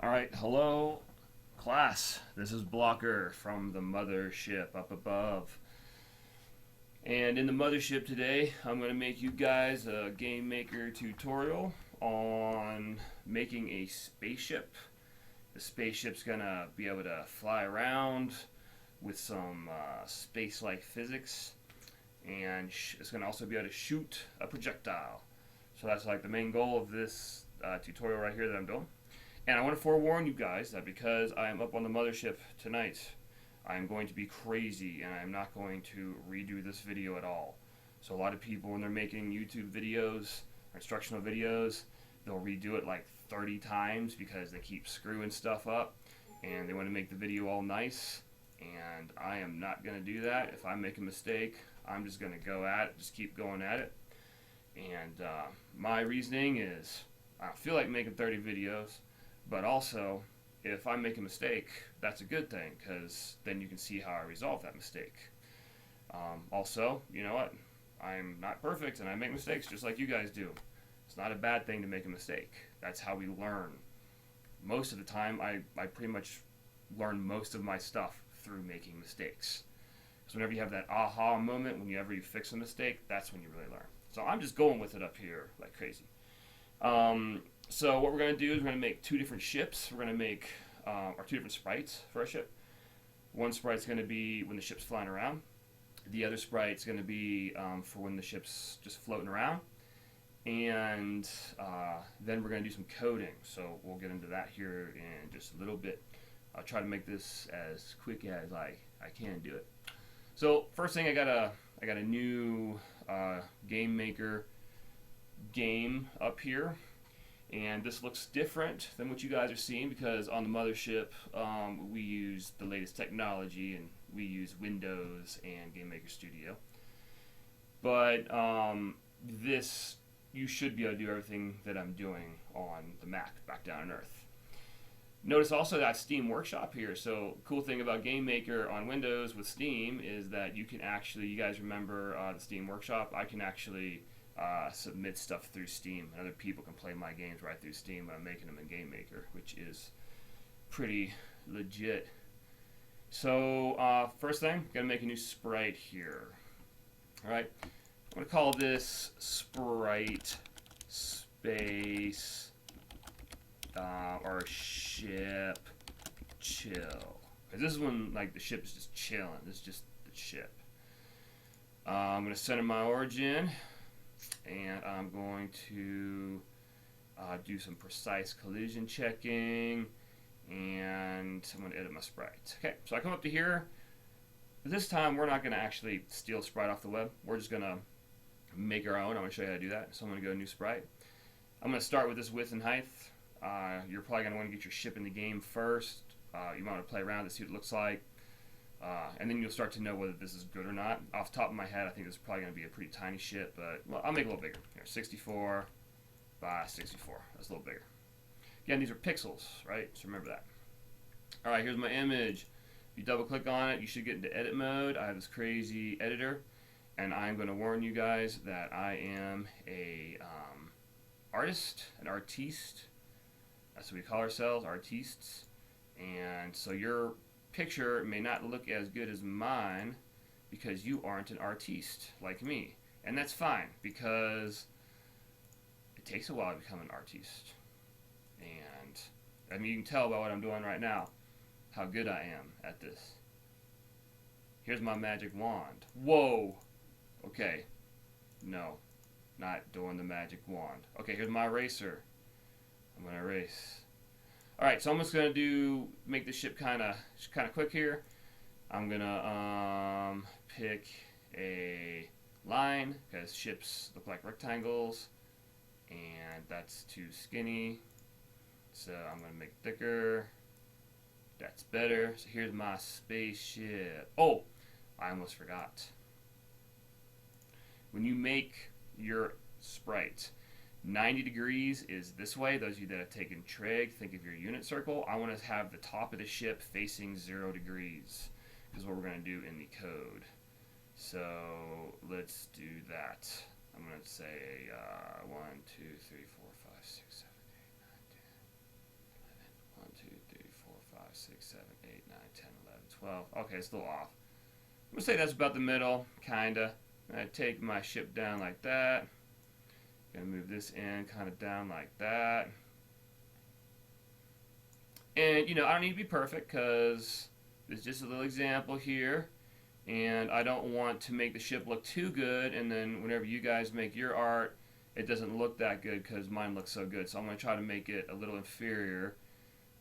Alright, hello class. This is Blocker from the mothership up above. And in the mothership today, I'm going to make you guys a game maker tutorial on making a spaceship. The spaceship's going to be able to fly around with some space-like physics, and it's going to also be able to shoot a projectile. So that's like the main goal of this tutorial right here that I'm doing. And I want to forewarn you guys that because I am up on the mothership tonight, I'm going to be crazy and I'm not going to redo this video at all. So a lot of people, when they're making YouTube videos or instructional videos, they'll redo it like 30 times because they keep screwing stuff up and they want to make the video all nice. And I am not going to do that. If I make a mistake, I'm just going to go at it, just keep going at it. And my reasoning is I don't feel like making 30 videos. But also, if I make a mistake, that's a good thing because then you can see how I resolve that mistake. Also, you know what? I'm not perfect and I make mistakes just like you guys do. It's not a bad thing to make a mistake. That's how we learn. Most of the time, I pretty much learn most of my stuff through making mistakes. So whenever you have that aha moment, whenever you fix a mistake, that's when you really learn. So I'm just going with it up here like crazy. So what we're going to do is we're going to make two different ships. We're going to make our two different sprites for our ship. One sprite's going to be when the ship's flying around. The other sprite's going to be for when the ship's just floating around. And then we're going to do some coding. So we'll get into that here in just a little bit. I'll try to make this as quick as I can do it. So first thing, I got a new game maker game up here. And this looks different than what you guys are seeing because on the mothership we use the latest technology and we use Windows and Game Maker Studio. But this, you should be able to do everything that I'm doing on the Mac back down on Earth. Notice also that Steam Workshop here. So cool thing about Game Maker on Windows with Steam is that you can actually, you guys remember the Steam Workshop? I can actually submit stuff through Steam, and other people can play my games right through Steam, but I'm making them in Game Maker, which is pretty legit. So first thing, gotta make a new sprite here. Alright, I'm gonna call this sprite space or ship chill, because this is when like the ship is just chilling. This is just the ship. I'm gonna center my origin, and I'm going to do some precise collision checking, and I'm going to edit my sprites. Okay, so I come up to here. This time we're not going to actually steal a sprite off the web. We're just going to make our own. I'm going to show you how to do that. So I'm going to go new sprite. I'm going to start with this width and height. You're probably going to want to get your ship in the game first. You might want to play around to see what it looks like. And then you'll start to know whether this is good or not. Off the top of my head, I think this is probably going to be a pretty tiny ship, but well, I'll make it a little bigger. Here, 64 by 64. That's a little bigger. Again, these are pixels, right? So remember that. All right, here's my image. If you double click on it, you should get into edit mode. I have this crazy editor, and I'm going to warn you guys that I am a artist, an artiste. That's what we call ourselves, artistes. And so your picture may not look as good as mine because you aren't an artiste like me, and that's fine because it takes a while to become an artiste. And I mean, you can tell by what I'm doing right now how good I am at this. Here's my magic wand. Whoa. Okay, no, not doing the magic wand. Okay, here's my eraser. I'm gonna erase. Alright, so I'm just going to make this ship kind of quick here. I'm going to pick a line because ships look like rectangles and that's too skinny. So I'm going to make it thicker. That's better. So here's my spaceship. Oh, I almost forgot. When you make your sprite, 90 degrees is this way. Those of you that have taken trig, think of your unit circle. I want to have the top of the ship facing 0 degrees, is what we're going to do in the code. So let's do that. I'm going to say 1, 2, 3, 4, 5, 6, 7, 8, 9, 10, 11, 1, 2, 6, 7, 8, 9, 10, 11, 12. Okay, it's a little off. I'm going to say that's about the middle, kinda. I take my ship down like that. Gonna move this in kind of down like that. And, you know, I don't need to be perfect because it's just a little example here. And I don't want to make the ship look too good, and then whenever you guys make your art, it doesn't look that good because mine looks so good. So I'm going to try to make it a little inferior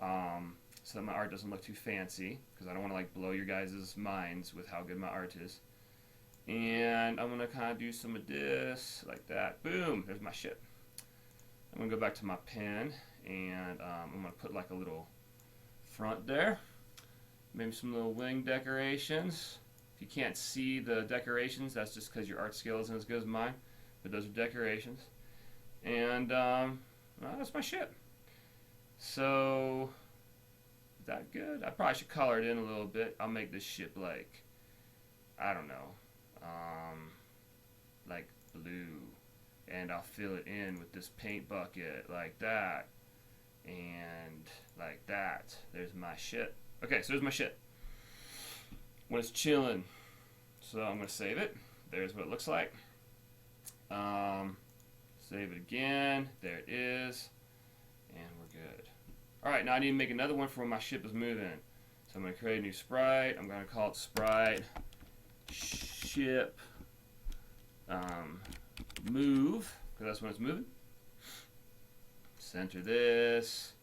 so that my art doesn't look too fancy, because I don't want to like blow your guys' minds with how good my art is. And I'm going to kind of do some of this like that. Boom, there's my ship. I'm going to go back to my pen, and I'm going to put like a little front there. Maybe some little wing decorations. If you can't see the decorations, that's just because your art skill isn't as good as mine. But those are decorations. And well, that's my ship. So, is that good? I probably should color it in a little bit. I'll make this ship like, I don't know, like blue. And I'll fill it in with this paint bucket like that. And like that. There's my ship. Okay, so there's my ship when it's chilling. So I'm going to save it. There's what it looks like. Save it again. There it is. And we're good. Alright, now I need to make another one for when my ship is moving. So I'm going to create a new sprite. I'm going to call it sprite ship move, because that's when it's moving. Center this.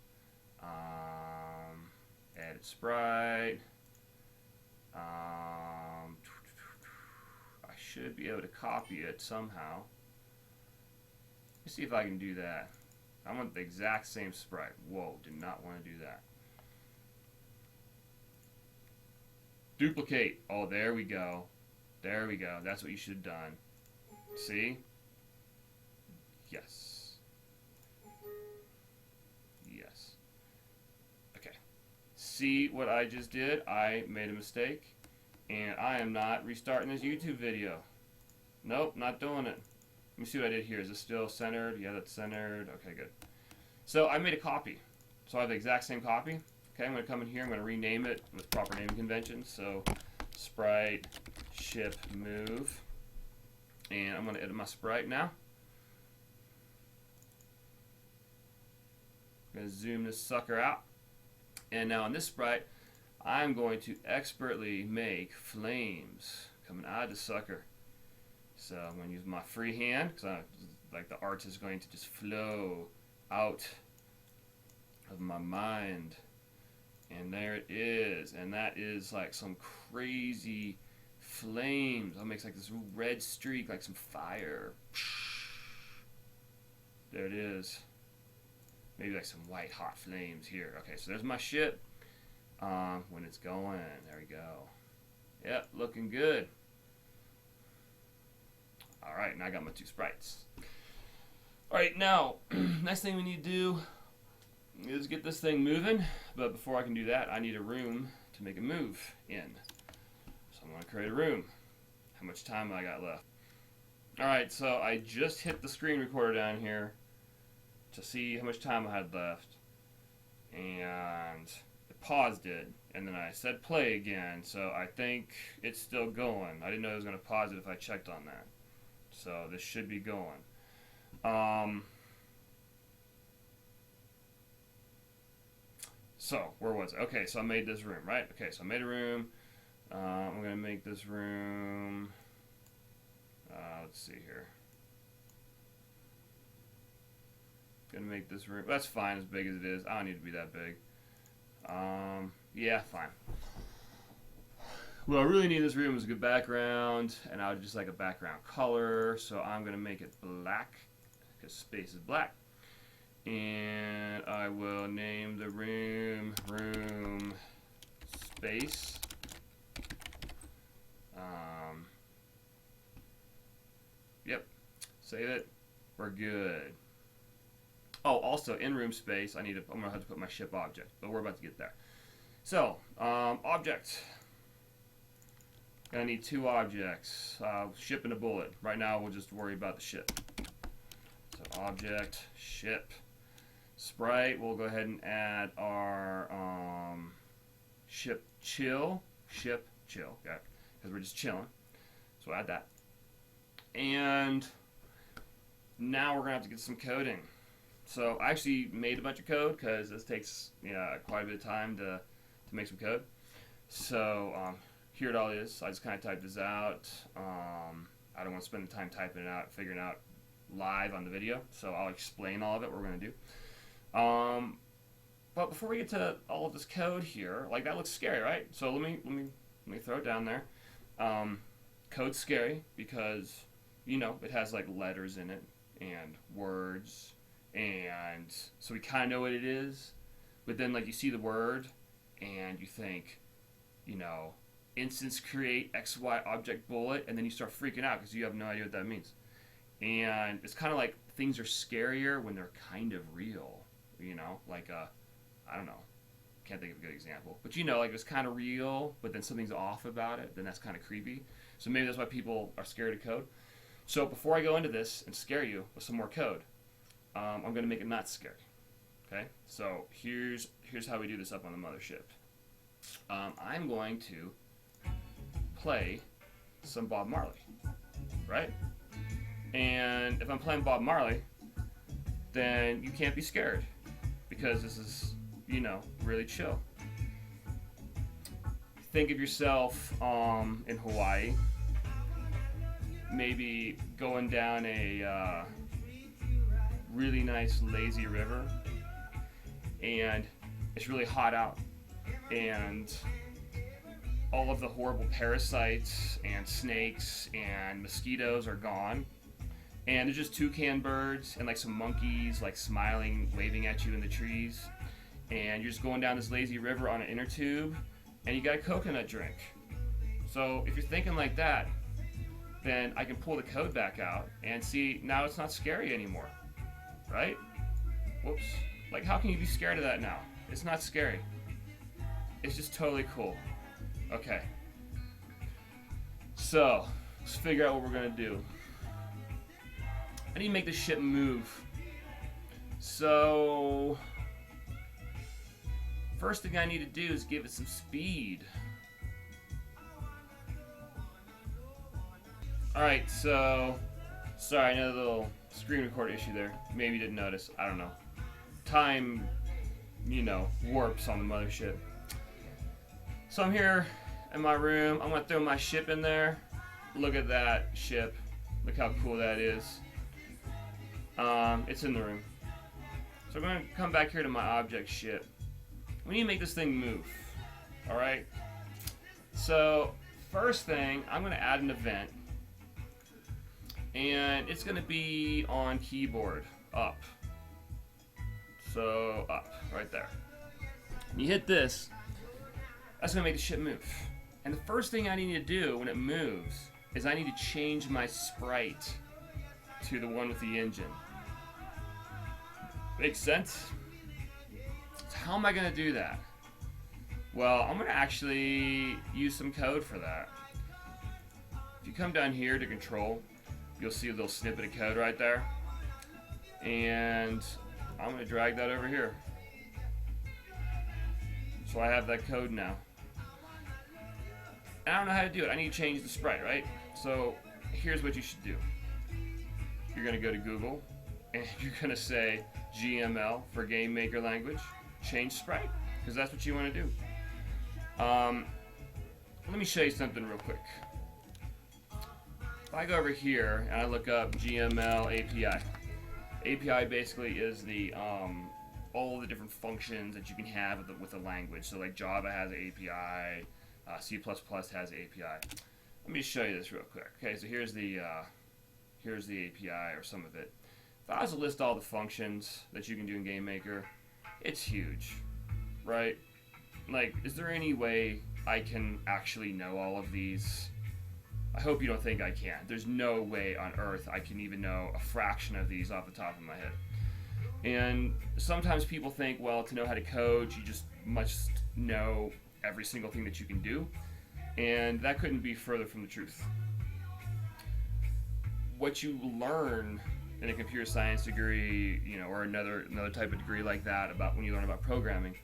Edit sprite. I should be able to copy it somehow. Let's see if I can do that. I want the exact same sprite. Whoa, did not want to do that. Duplicate. Oh, there we go. There we go. That's what you should have done. See? Yes. Yes. Okay. See what I just did? I made a mistake. And I am not restarting this YouTube video. Nope, not doing it. Let me see what I did here. Is this still centered? Yeah, that's centered. Okay, good. So I made a copy. So I have the exact same copy. Okay, I'm going to come in here. I'm going to rename it with proper naming conventions. So sprite ship move. And I'm going to edit my sprite now. I'm going to zoom this sucker out. And now on this sprite, I'm going to expertly make flames coming out of the sucker. So I'm going to use my free hand because like the art is going to just flow out of my mind. And there it is. And that is like some crazy flames. I'll make like this red streak, like some fire. There it is. Maybe like some white hot flames here. Okay, so there's my ship. When it's going, there we go. Yep, looking good. Alright, now I got my two sprites. Alright, now, next thing we need to do is get this thing moving. But before I can do that, I need a room to make it move in. So I'm going to create a room. How much time I got left? Alright, so I just hit the screen recorder down here to see how much time I had left. And paused it, and then I said play again, so I think it's still going. I didn't know it was going to pause it if I checked on that. So this should be going. So, where was it? Okay, so I made this room, right? Okay, so I made a room. I'm going to make this room, let's see here. Going to make this room, that's fine as big as it is. I don't need to be that big. Yeah, fine. Well, I really need this room as a good background, and I would just like a background color, so I'm going to make it black, because space is black. And I will name the room space. Yep, save it. We're good. Oh, also in room space, I'm gonna have to put my ship object, but we're about to get there. So, object. Gonna need two objects, ship and a bullet. Right now, we'll just worry about the ship. So, object, ship, sprite. We'll go ahead and add our ship chill, ship chill, okay? Because we're just chilling. So add that. And now we're gonna have to get some coding. So I actually made a bunch of code because this takes quite a bit of time to make some code. So here it all is. I just kind of typed this out. I don't want to spend the time typing it out, figuring it out live on the video. So I'll explain all of it, what we're going to do. But before we get to all of this code here, like that looks scary, right? So let me throw it down there. Code's scary because, it has like letters in it and words. And so we kind of know what it is. But then like you see the word and you think, instance create XY object bullet, and then you start freaking out because you have no idea what that means. And it's kind of like things are scarier when they're kind of real, like I don't know, can't think of a good example, but like it's kind of real, but then something's off about it, then that's kind of creepy. So maybe that's why people are scared of code. So before I go into this and scare you with some more code, I'm going to make it not scary. Okay, so here's how we do this up on the mothership. I'm going to play some Bob Marley, right? And if I'm playing Bob Marley, then you can't be scared because this is, really chill. Think of yourself in Hawaii, maybe going down a really nice lazy river, and it's really hot out, and all of the horrible parasites and snakes and mosquitoes are gone, and there's just toucan birds and like some monkeys like smiling, waving at you in the trees, and you're just going down this lazy river on an inner tube, and you got a coconut drink. So if you're thinking like that, then I can pull the code back out and see now it's not scary anymore, right? Whoops. Like, how can you be scared of that now? It's not scary. It's just totally cool. Okay. So, let's figure out what we're going to do. I need to make this ship move. So, first thing I need to do is give it some speed. Alright, so, sorry, another little screen record issue there. Maybe you didn't notice. I don't know. Time, warps on the mothership. So I'm here in my room. I'm going to throw my ship in there. Look at that ship. Look how cool that is. It's in the room. So I'm going to come back here to my object ship. We need to make this thing move. Alright? So, first thing, I'm going to add an event. And it's going to be on keyboard, up. So, up, right there. When you hit this, that's going to make the ship move. And the first thing I need to do when it moves is I need to change my sprite to the one with the engine. Makes sense? So how am I going to do that? Well, I'm going to actually use some code for that. If you come down here to control, you'll see a little snippet of code right there. And I'm going to drag that over here. So I have that code now. And I don't know how to do it. I need to change the sprite, right? So here's what you should do. You're going to go to Google, and you're going to say GML for Game Maker Language. Change sprite, because that's what you want to do. Let me show you something real quick. If I go over here and I look up GML API. API basically is the all the different functions that you can have with a language. So like Java has an API, C++ has an API. Let me show you this real quick. Okay, so here's the API or some of it. If I was to list all the functions that you can do in GameMaker, it's huge, right? Like, is there any way I can actually know all of these? I hope you don't think I can. There's no way on earth I can even know a fraction of these off the top of my head. And sometimes people think, well, to know how to code, you just must know every single thing that you can do. And that couldn't be further from the truth. What you learn in a computer science degree, or another type of degree like that, about when you learn about programming,